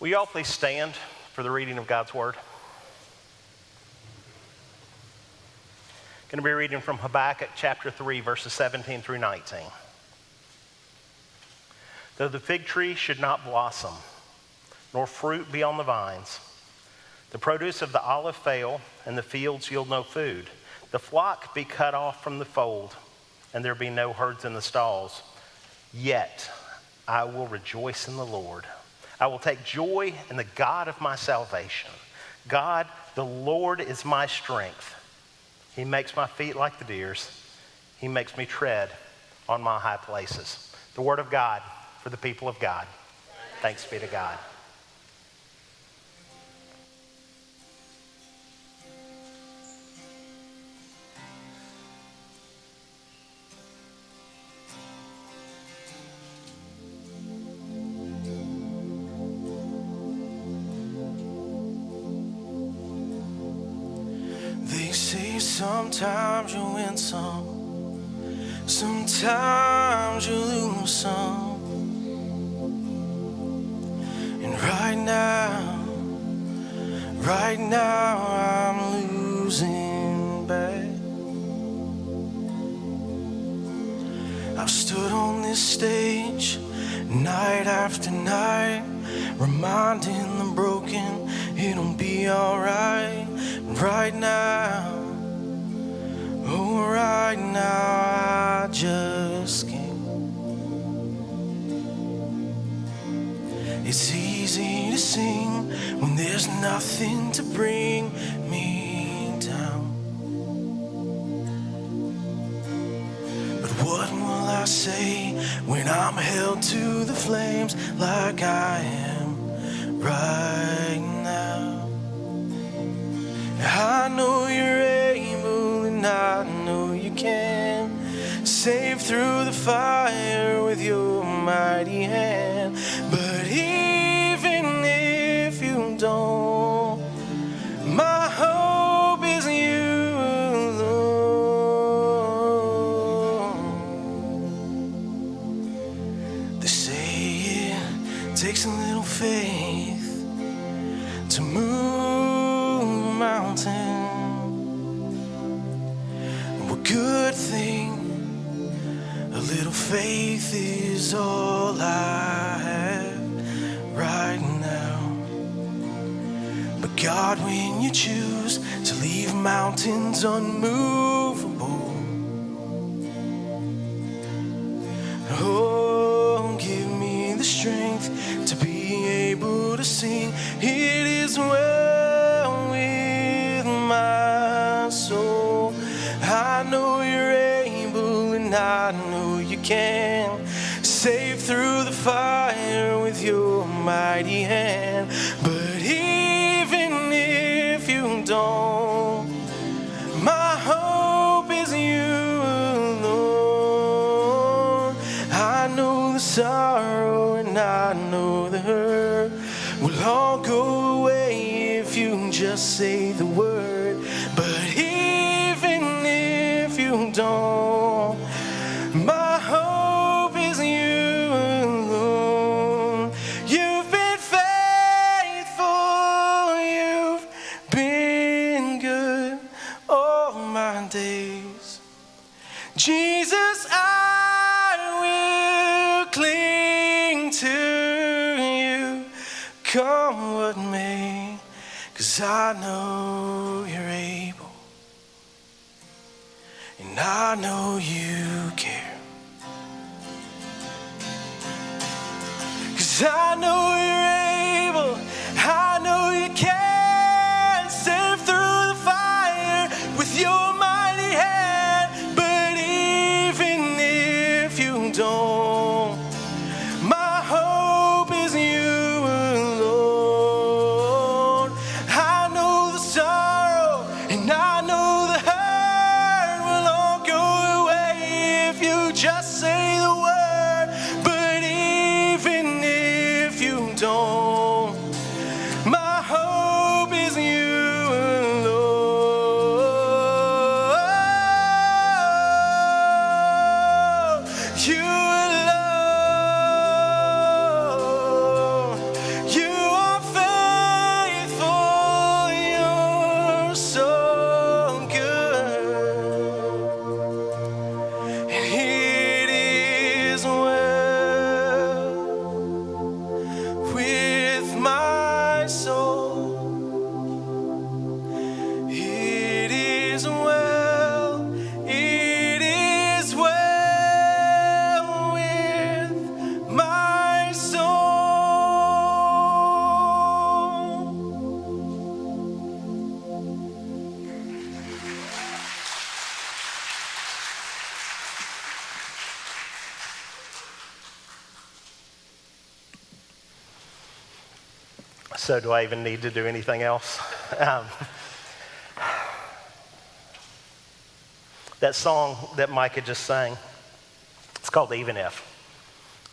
Will you all please stand for the reading of God's Word? I'm going to be reading from Habakkuk chapter 3, verses 17 through 19. Though the fig tree should not blossom, nor fruit be on the vines, the produce of the olive fail, and the fields yield no food, the flock be cut off from the fold, and there be no herds in the stalls, yet I will rejoice in the Lord. I will take joy in the God of my salvation. God, the Lord is my strength. He makes my feet like the deer's. He makes me tread on my high places. The word of God for the people of God. Thanks be to God. They say sometimes you win some, sometimes you lose some. And right now I'm losing bad. I've stood on this stage night after night, reminding the broken it'll be alright. Right now, oh right now I just can't. It's easy to sing when there's nothing to bring me down. But what will I say when I'm held to the flames like I am right now? I know you're able and I know you can save through the fire with your mighty hand. But even if you don't, my hope is you alone. They say it takes a little faith to move a mountain. Well, good thing a little faith is all I have right now. But God, when you choose to leave mountains unmovable, oh, give me the strength to be able to sing, it is well with my soul. I know you're able and I know you can save through the fire with your mighty hand. But even if you don't, my hope is you alone. I know the sorrow and I know the hurt will all go away if you just say the word. But even if you don't, my hope is you alone. You've been faithful, you've been good all my days. Jesus, I will cling to you, come what may, 'cause I know you're able. And I know you care. 'Cause I know you're able, I know you can save through the fire with your mighty hand. But even if you don't, my hope is you alone. I know the sorrow and I know the hurt will all go away if you just say the word. But even if you don't, So do I even need to do anything else? That song that Micah just sang, it's called Even If.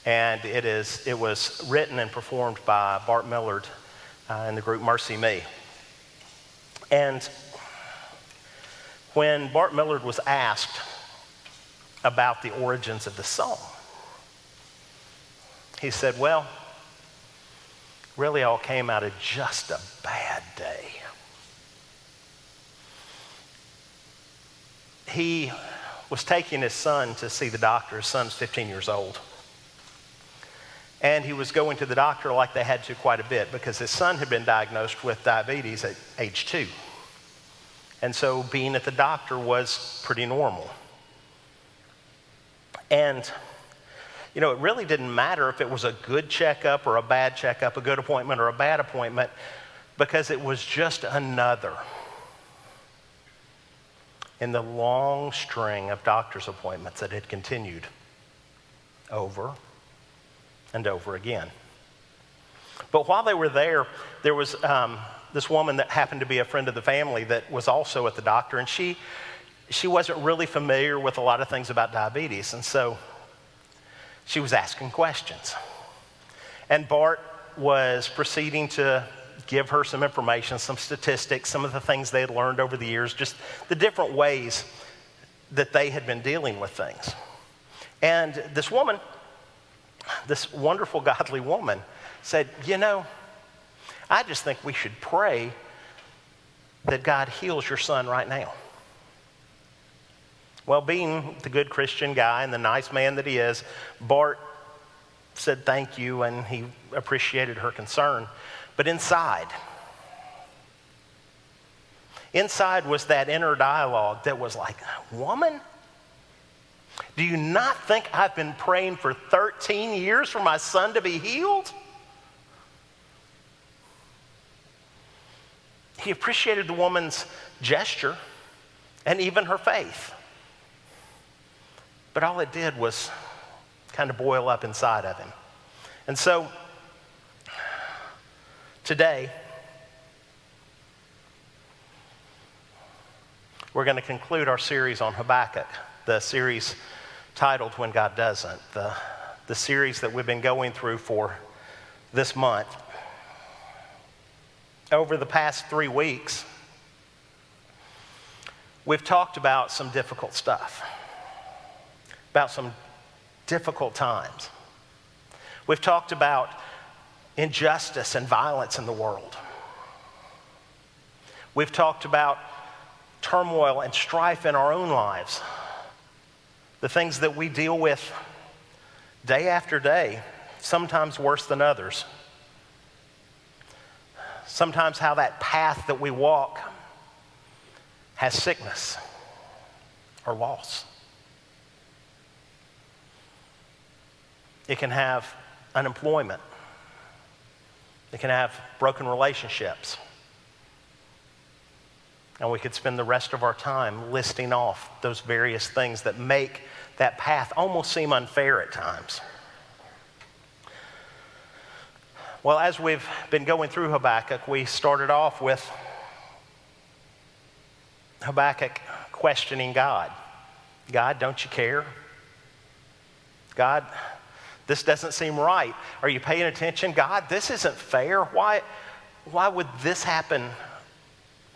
And it was written and performed by Bart Millard in the group Mercy Me. And when Bart Millard was asked about the origins of the song, he said, well, really all came out of just a bad day. He was taking his son to see the doctor. His son's 15 years old. And he was going to the doctor like they had to quite a bit because his son had been diagnosed with diabetes at age 2. And so being at the doctor was pretty normal. And, you know, it really didn't matter if it was a good checkup or a bad checkup, a good appointment or a bad appointment, because it was just another in the long string of doctor's appointments that had continued over and over again. But while they were there, there was this woman that happened to be a friend of the family that was also at the doctor, and she wasn't really familiar with a lot of things about diabetes, and so she was asking questions. And Bart was proceeding to give her some information, some statistics, some of the things they had learned over the years, just the different ways that they had been dealing with things. And this woman, this wonderful, godly woman, said, you know, I just think we should pray that God heals your son right now. Well, being the good Christian guy and the nice man that he is, Bart said thank you, and he appreciated her concern. But inside was that inner dialogue that was like, woman, do you not think I've been praying for 13 years for my son to be healed? He appreciated the woman's gesture and even her faith. But all it did was kind of boil up inside of him. And so today, we're going to conclude our series on Habakkuk, the series titled When God Doesn't, the series that we've been going through for this month. Over the past 3 weeks, we've talked about some difficult stuff, about some difficult times. We've talked about injustice and violence in the world. We've talked about turmoil and strife in our own lives, the things that we deal with day after day, sometimes worse than others. Sometimes how that path that we walk has sickness or loss. It can have unemployment. It can have broken relationships. And we could spend the rest of our time listing off those various things that make that path almost seem unfair at times. Well, as we've been going through Habakkuk, we started off with Habakkuk questioning God. God, don't you care? God, this doesn't seem right. Are you paying attention? God, this isn't fair. Why would this happen?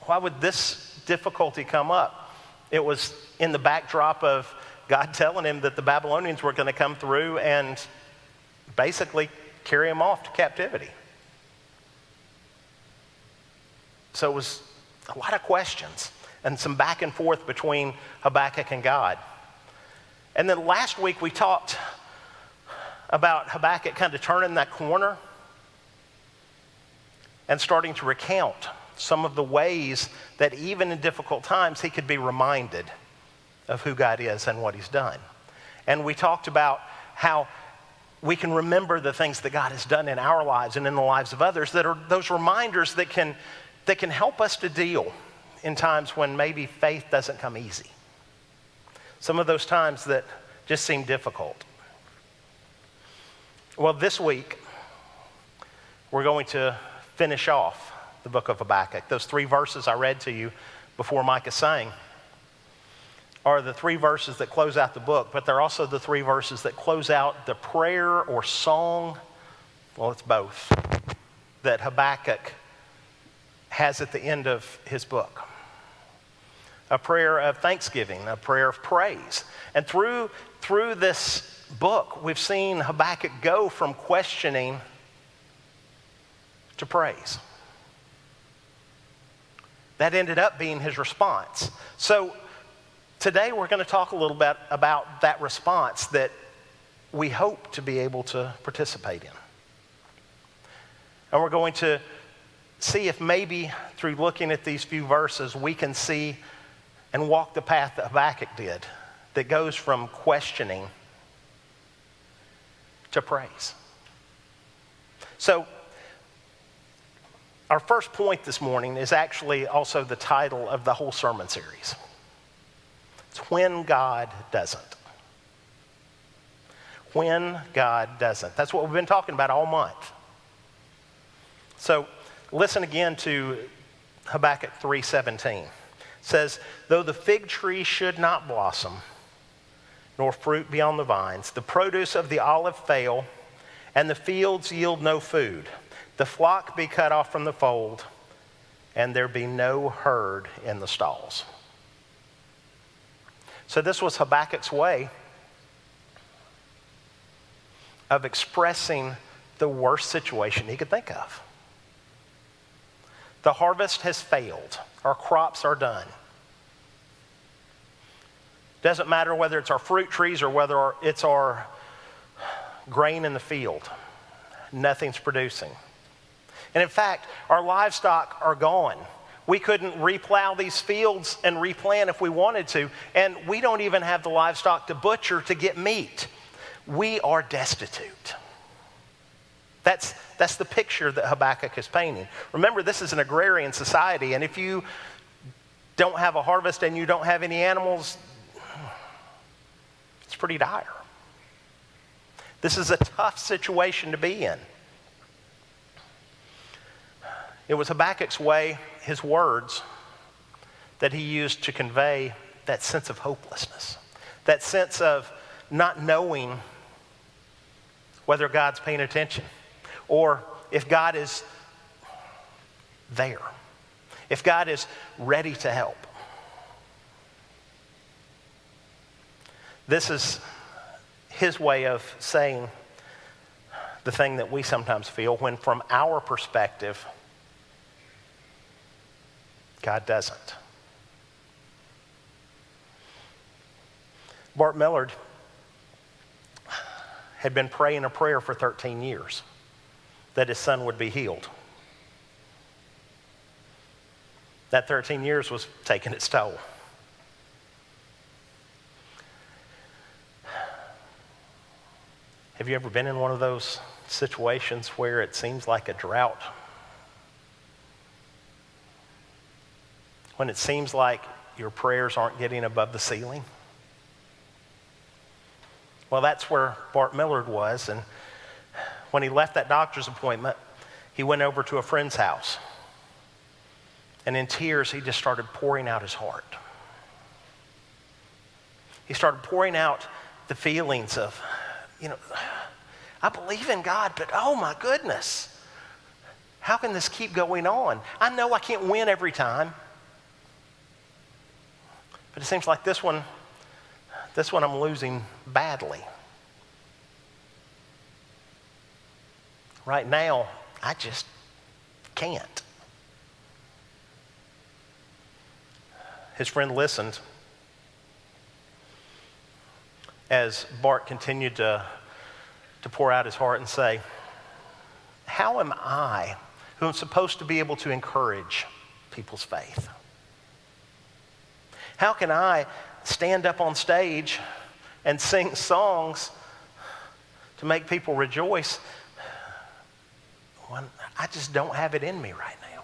Why would this difficulty come up? It was in the backdrop of God telling him that the Babylonians were going to come through and basically carry him off to captivity. So it was a lot of questions and some back and forth between Habakkuk and God. And then last week we talked about Habakkuk kind of turning that corner and starting to recount some of the ways that even in difficult times he could be reminded of who God is and what he's done. And we talked about how we can remember the things that God has done in our lives and in the lives of others that are those reminders that can help us to deal in times when maybe faith doesn't come easy. Some of those times that just seem difficult. Well, this week, we're going to finish off the book of Habakkuk. Those 3 verses I read to you before Micah sang are the 3 verses that close out the book, but they're also the 3 verses that close out the prayer or song, well, it's both, that Habakkuk has at the end of his book. A prayer of thanksgiving, a prayer of praise. And through this book, we've seen Habakkuk go from questioning to praise. That ended up being his response. So today we're going to talk a little bit about that response that we hope to be able to participate in. And we're going to see if maybe through looking at these few verses we can see and walk the path that Habakkuk did, that goes from questioning to praise. So our first point this morning is actually also the title of the whole sermon series. It's When God Doesn't. When God Doesn't. That's what we've been talking about all month. So listen again to Habakkuk 3:17. It says, though the fig tree should not blossom, nor fruit be on the vines, the produce of the olive fail, and the fields yield no food, the flock be cut off from the fold, and there be no herd in the stalls. So this was Habakkuk's way of expressing the worst situation he could think of. The harvest has failed. Our crops are done. Doesn't matter whether it's our fruit trees or whether it's our grain in the field. Nothing's producing. And in fact, our livestock are gone. We couldn't replow these fields and replant if we wanted to, and we don't even have the livestock to butcher to get meat. We are destitute. That's the picture that Habakkuk is painting. Remember, this is an agrarian society, and if you don't have a harvest and you don't have any animals, it's pretty dire. This is a tough situation to be in. It was Habakkuk's way, his words, that he used to convey that sense of hopelessness, that sense of not knowing whether God's paying attention or if God is there, if God is ready to help. This is his way of saying the thing that we sometimes feel when, from our perspective, God doesn't. Bart Millard had been praying a prayer for 13 years that his son would be healed. That 13 years was taking its toll. Have you ever been in one of those situations where it seems like a drought? When it seems like your prayers aren't getting above the ceiling? Well, that's where Bart Millard was, and when he left that doctor's appointment, he went over to a friend's house, and in tears, he just started pouring out his heart. He started pouring out the feelings of, I believe in God, but oh my goodness, how can this keep going on? I know I can't win every time, but it seems like this one I'm losing badly. Right now, I just can't. His friend listened as Bart continued to pour out his heart and say, how am I, who am supposed to be able to encourage people's faith? How can I stand up on stage and sing songs to make people rejoice when I just don't have it in me right now?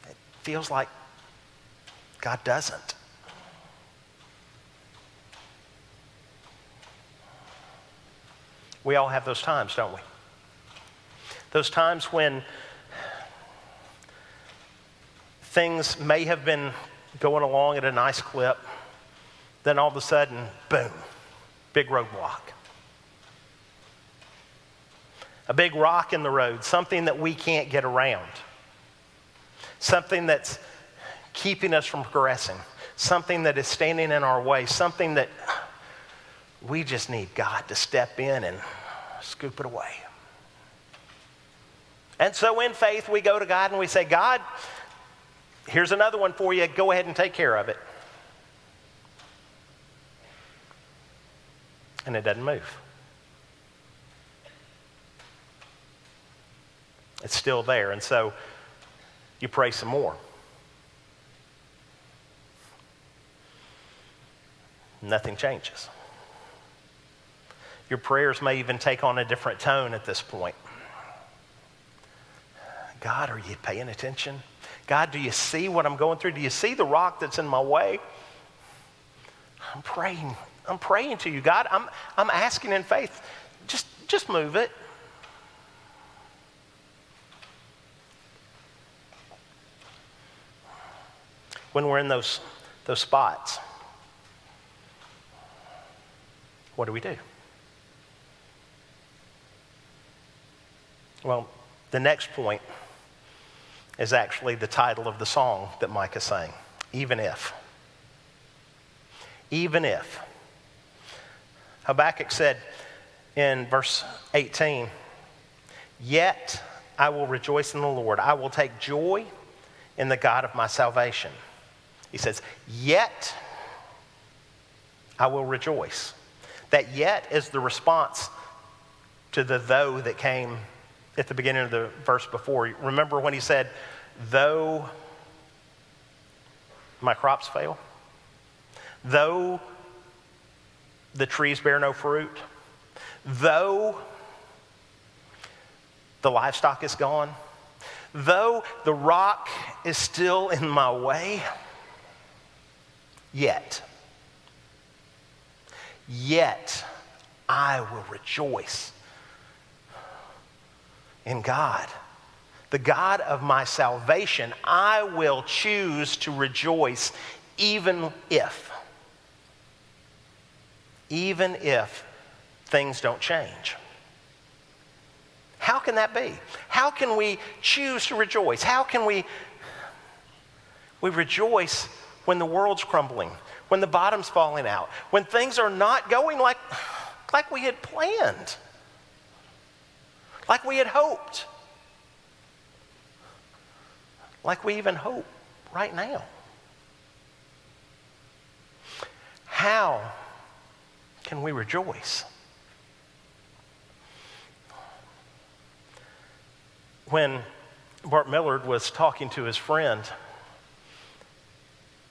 It feels like God doesn't. We all have those times, don't we? Those times when things may have been going along at a nice clip, then all of a sudden, boom, big roadblock. A big rock in the road, something that we can't get around. Something that's keeping us from progressing. Something that is standing in our way. Something that we just need God to step in and scoop it away. And so in faith, we go to God and we say, God, here's another one for you. Go ahead and take care of it. And it doesn't move. It's still there. And so you pray some more. Nothing changes. Your prayers may even take on a different tone at this point. God, are you paying attention? God, do you see what I'm going through? Do you see the rock that's in my way? I'm praying. I'm praying to you, God. I'm asking in faith. Just move it. When we're in those spots, what do? Well, the next point is actually the title of the song that Micah sang, Even If. Even if. Habakkuk said in verse 18, yet I will rejoice in the Lord. I will take joy in the God of my salvation. He says, yet I will rejoice. That yet is the response to the though that came at the beginning of the verse before. Remember when he said, though my crops fail, though the trees bear no fruit, though the livestock is gone, though the rock is still in my way, yet I will rejoice in God, the God of my salvation. I will choose to rejoice even if things don't change. How can that be? How can we choose to rejoice? How can we rejoice when the world's crumbling, when the bottom's falling out, when things are not going like we had planned, like we had hoped, like we even hope right now? How can we rejoice? When Bart Millard was talking to his friend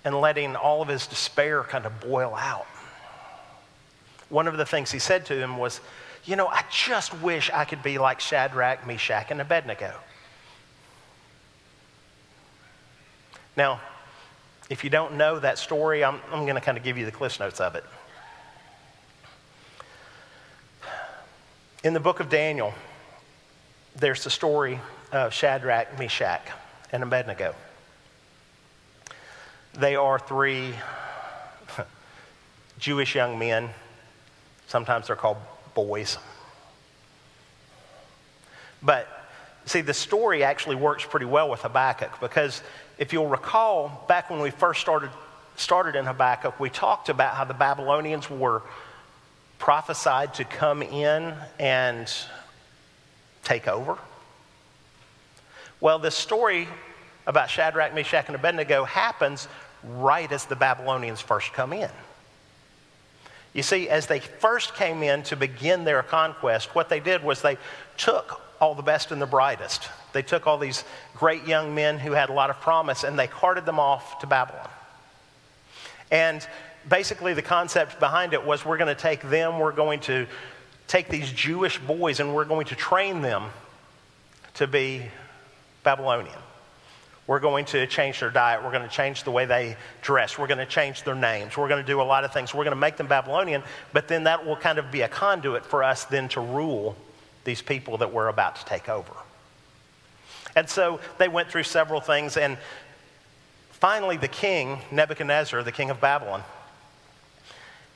and letting all of his despair kind of boil out, one of the things he said to him was, I just wish I could be like Shadrach, Meshach, and Abednego. Now, if you don't know that story, I'm going to kind of give you the Cliff Notes of it. In the book of Daniel, there's the story of Shadrach, Meshach, and Abednego. They are three Jewish young men. Sometimes they're called boys. But see, the story actually works pretty well with Habakkuk, because if you'll recall, back when we first started in Habakkuk, we talked about how the Babylonians were prophesied to come in and take over. Well, this story about Shadrach, Meshach, and Abednego happens right as the Babylonians first come in. You see, as they first came in to begin their conquest, what they did was they took all the best and the brightest. They took all these great young men who had a lot of promise, and they carted them off to Babylon. And basically the concept behind it was, we're going to take these Jewish boys and we're going to train them to be Babylonian. We're going to change their diet. We're going to change the way they dress. We're going to change their names. We're going to do a lot of things. We're going to make them Babylonian, but then that will kind of be a conduit for us then to rule these people that we're about to take over. And so they went through several things, and finally the king, Nebuchadnezzar, the king of Babylon,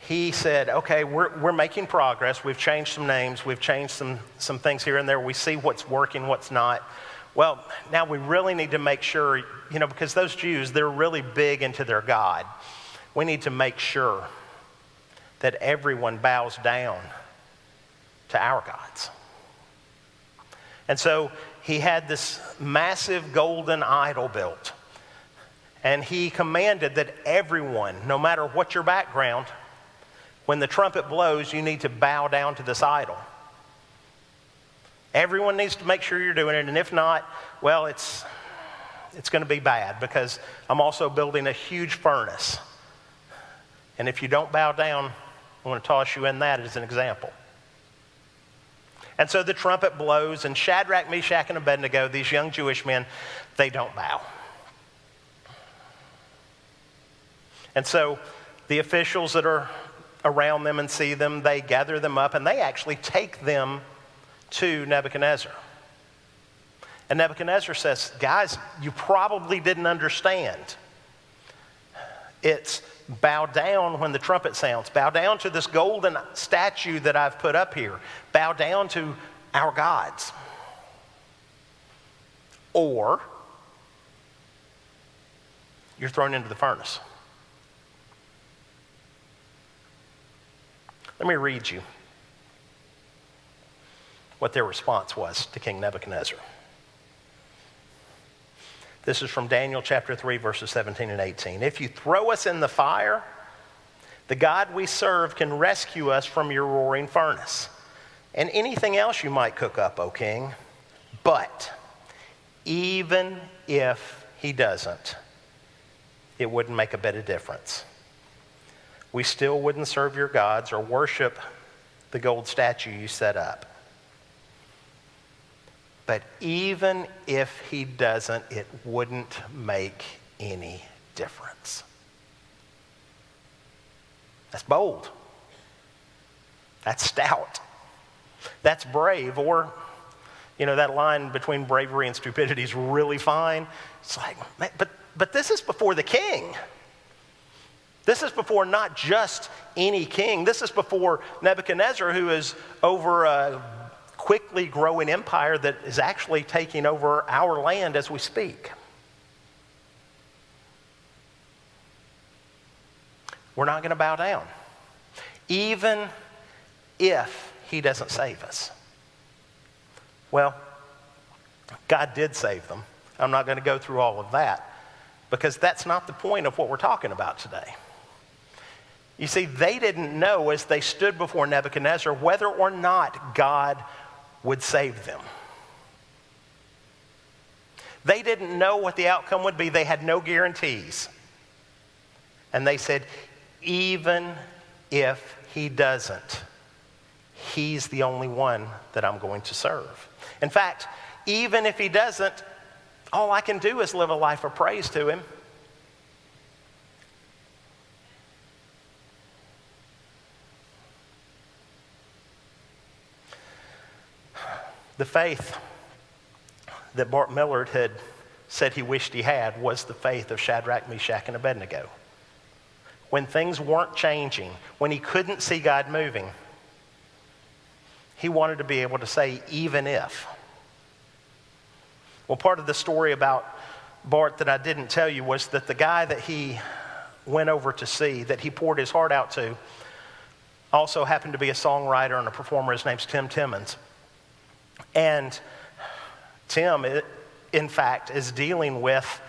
he said, okay, we're making progress. We've changed some names. We've changed some things here and there. We see what's working, what's not. Well, now we really need to make sure, because those Jews, they're really big into their God. We need to make sure that everyone bows down to our gods. And so he had this massive golden idol built. And he commanded that everyone, no matter what your background, when the trumpet blows, you need to bow down to this idol. Everyone needs to make sure you're doing it, and if not, well, it's going to be bad, because I'm also building a huge furnace. And if you don't bow down, I want to toss you in that as an example. And so the trumpet blows, and Shadrach, Meshach, and Abednego, these young Jewish men, they don't bow. And so the officials that are around them and see them, they gather them up, and they actually take them to Nebuchadnezzar. And Nebuchadnezzar says, guys, you probably didn't understand. It's bow down when the trumpet sounds. Bow down to this golden statue that I've put up here. Bow down to our gods. Or you're thrown into the furnace. Let me read you what their response was to King Nebuchadnezzar. This is from Daniel chapter 3, verses 17 and 18. If you throw us in the fire, the God we serve can rescue us from your roaring furnace and anything else you might cook up, O king. But even if he doesn't, it wouldn't make a bit of difference. We still wouldn't serve your gods or worship the gold statue you set up. But even if he doesn't, it wouldn't make any difference. That's bold. That's stout. That's brave. Or, that line between bravery and stupidity is really fine. It's like, but this is before the king. This is before not just any king. This is before Nebuchadnezzar, who is over a quickly growing empire that is actually taking over our land as we speak. We're not going to bow down, even if he doesn't save us. Well, God did save them. I'm not going to go through all of that, because that's not the point of what we're talking about today. You see, they didn't know as they stood before Nebuchadnezzar whether or not God would save them. They didn't know what the outcome would be. They had no guarantees. And they said, even if he doesn't, he's the only one that I'm going to serve. In fact, even if he doesn't, all I can do is live a life of praise to him. The faith that Bart Millard had said he wished he had was the faith of Shadrach, Meshach, and Abednego. When things weren't changing, when he couldn't see God moving, he wanted to be able to say, even if. Well, part of the story about Bart that I didn't tell you was that the guy that he went over to see, that he poured his heart out to, also happened to be a songwriter and a performer. His name's Tim Timmons. And Tim, in fact, is dealing with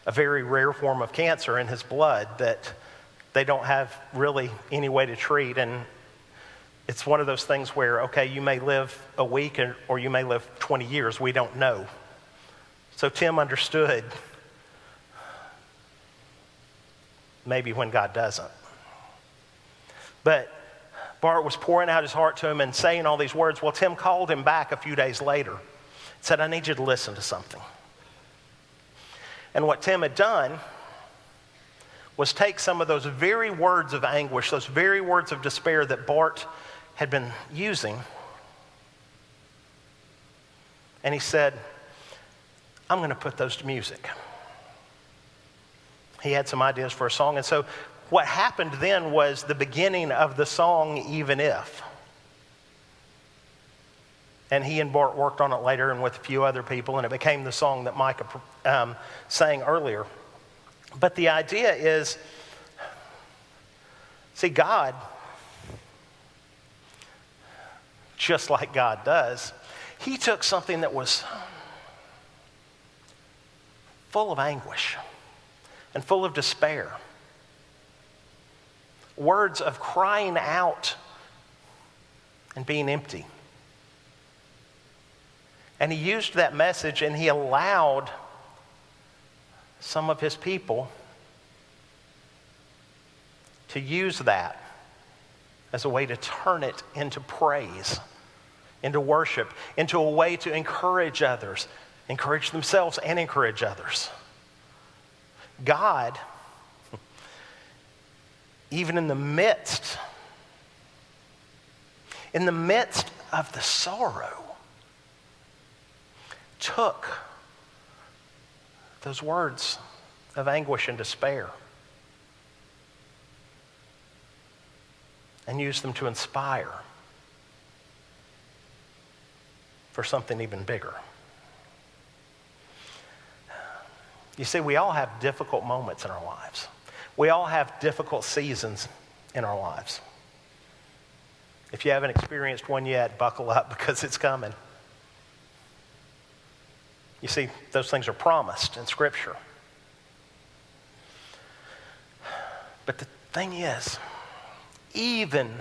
a very rare form of cancer in his blood that they don't have really any way to treat. And it's one of those things where, okay, you may live a week or you may live 20 years. We don't know. So Tim understood maybe when God doesn't. But Bart was pouring out his heart to him and saying all these words. Well, Tim called him back a few days later, said, I need you to listen to something. And what Tim had done was take some of those very words of anguish, those very words of despair that Bart had been using, and he said, I'm going to put those to music. He had some ideas for a song, and so what happened then was the beginning of the song, Even If. And he and Bart worked on it later and with a few other people, and it became the song that Micah sang earlier. But the idea is, see, God, just like God does, he took something that was full of anguish and full of despair, words of crying out and being empty. And he used that message, and he allowed some of his people to use that as a way to turn it into praise, into worship, into a way to encourage others, encourage themselves and encourage others. God, even in the midst of the sorrow, took those words of anguish and despair and used them to inspire for something even bigger. You see, we all have difficult moments in our lives. We all have difficult seasons in our lives. If you haven't experienced one yet, buckle up because it's coming. You see, those things are promised in Scripture. But the thing is, even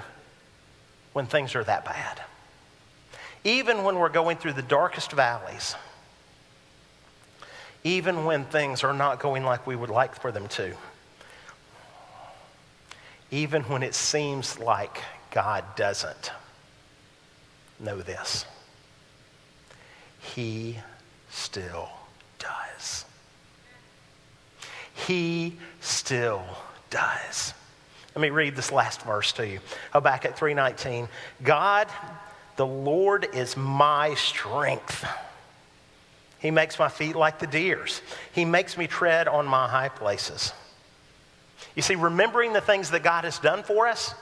when things are that bad, even when we're going through the darkest valleys, even when things are not going like we would like for them to, even when it seems like God doesn't, know this: He still does. He still does. Let me read this last verse to you. Habakkuk 3:19. God, the Lord is my strength. He makes my feet like the deer's. He makes me tread on my high places. You see, remembering the things that God has done for us,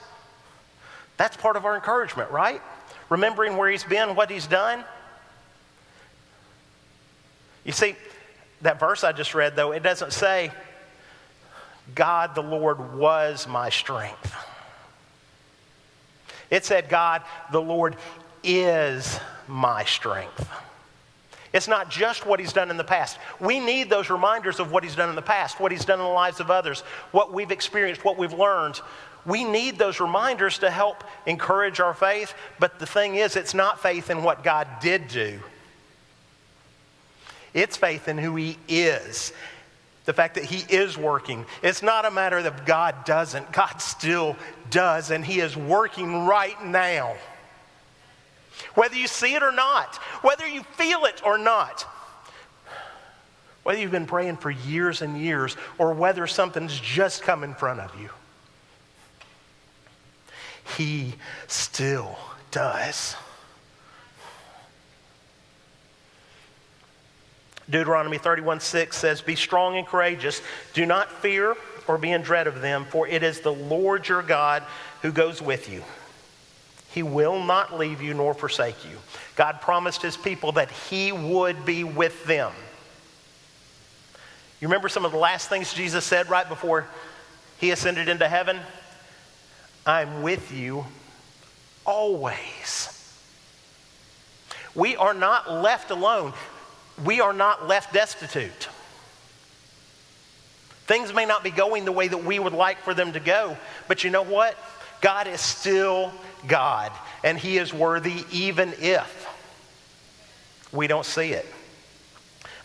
that's part of our encouragement, right? Remembering where he's been, what he's done. You see, that verse I just read, though, it doesn't say, God the Lord was my strength. It said, God the Lord is my strength. It's not just what he's done in the past. We need those reminders of what he's done in the past, what he's done in the lives of others, what we've experienced, what we've learned. We need those reminders to help encourage our faith. But the thing is, it's not faith in what God did do. It's faith in who he is. The fact that he is working. It's not a matter that God doesn't. God still does, and he is working right now. Whether you see it or not, whether you feel it or not, whether you've been praying for years and years, or whether something's just come in front of you, he still does. Deuteronomy 31:6 says, be strong and courageous. Do not fear or be in dread of them, for it is the Lord your God who goes with you. He will not leave you nor forsake you. God promised his people that he would be with them. You remember some of the last things Jesus said right before he ascended into heaven? I'm with you always. We are not left alone. We are not left destitute. Things may not be going the way that we would like for them to go, but you know what? God is still God, and he is worthy even if we don't see it.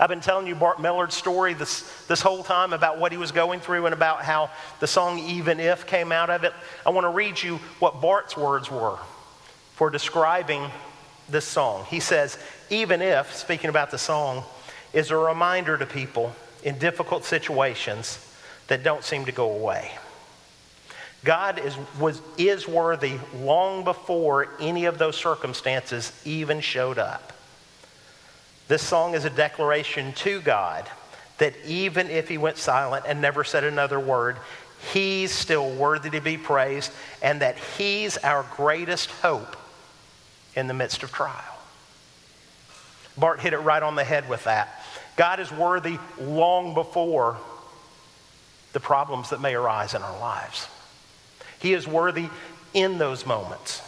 I've been telling you Bart Millard's story this whole time about what he was going through and about how the song Even If came out of it. I want to read you what Bart's words were for describing this song. He says, even if, speaking about the song, is a reminder to people in difficult situations that don't seem to go away. God is worthy long before any of those circumstances even showed up. This song is a declaration to God that even if he went silent and never said another word, he's still worthy to be praised, and that he's our greatest hope in the midst of trial. Bart hit it right on the head with that. God is worthy long before the problems that may arise in our lives. He is worthy in those moments.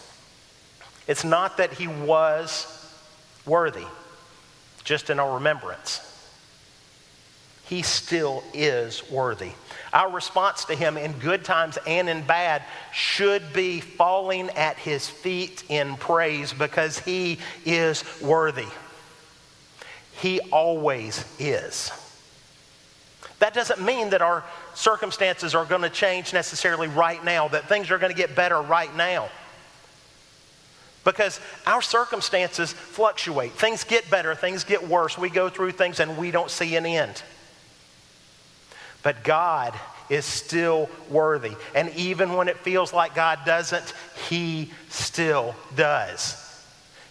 It's not that he was worthy, just in our remembrance. He still is worthy. Our response to him in good times and in bad should be falling at his feet in praise, because he is worthy. He always is. That doesn't mean that our circumstances are going to change necessarily right now, that things are going to get better right now. Because our circumstances fluctuate. Things get better, things get worse. We go through things and we don't see an end. But God is still worthy. And even when it feels like God doesn't, he still does.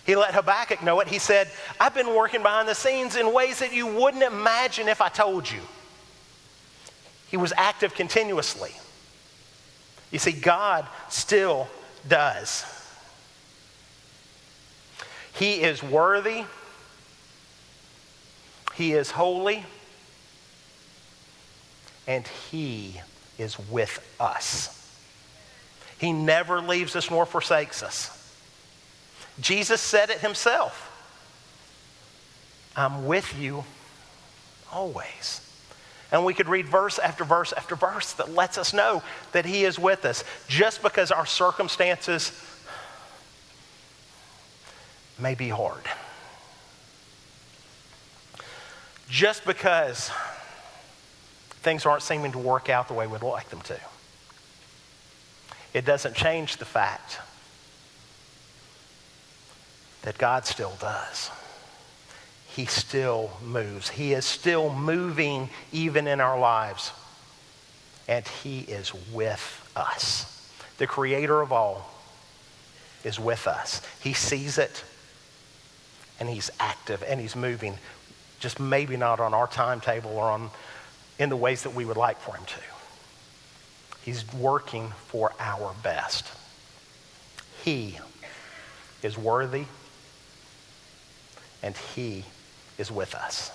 He let Habakkuk know it. He said, I've been working behind the scenes in ways that you wouldn't imagine if I told you. He was active continuously. You see, God still does. He is worthy. He is holy. And he is with us. He never leaves us nor forsakes us. Jesus said it himself. I'm with you always. And we could read verse after verse after verse that lets us know that he is with us. Just because our circumstances may be hard. Just because things aren't seeming to work out the way we'd like them to. It doesn't change the fact that God still does. He still moves. He is still moving even in our lives. And he is with us. The creator of all is with us. He sees it, and he's active, and he's moving, just maybe not on our timetable or in the ways that we would like for him to. He's working for our best. He is worthy, and he is with us.